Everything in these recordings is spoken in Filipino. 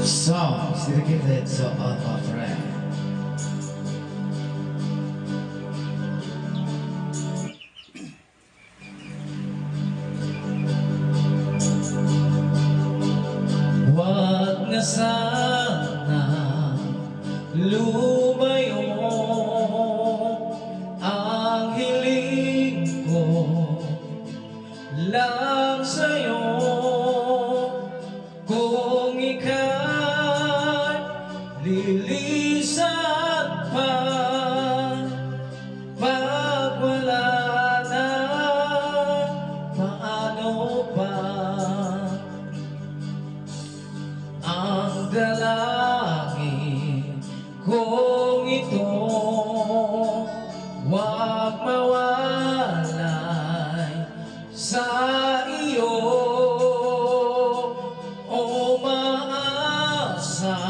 Songs dedicated to all my friends. Wag na sana lumayo ang hiling ko lang sa'yo. Kung ika'y lilisan pa pag wala na, paano ba ang dalangin kung ito? Huwag mawalay sa iyo o maasa,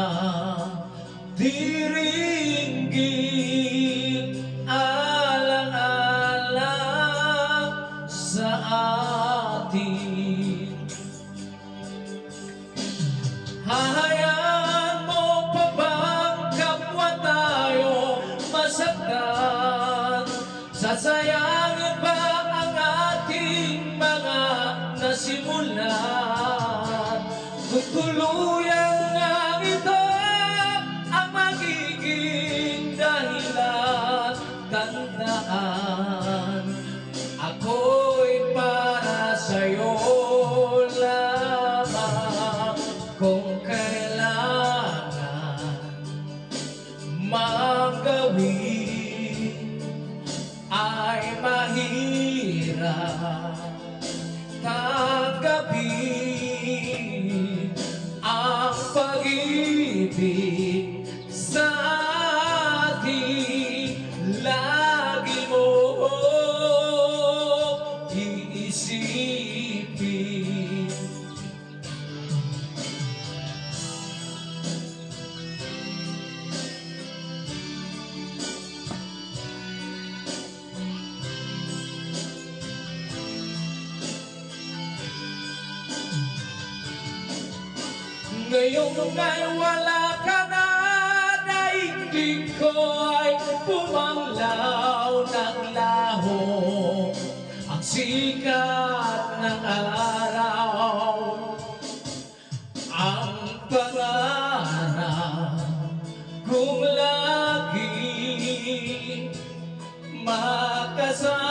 diringgin alang-alang sa atin. Hahayaan mo pa bang kapwa tayo masaktan? Sasayangin ba ang ating mga nasimulan? Kung tuluyan nga ito ang magiging dahilan, tandaan, ako'y para sa'yo lamang. Kung kailangan magawin ay mahirap tanggapin ang pag-ibig sa atin. Lagi mo iisipin. Ngayong wala ka na, daigdig ko ay pumanglaw ng laho. Ang sikat ng araw, ang pangarap kung lagi makasama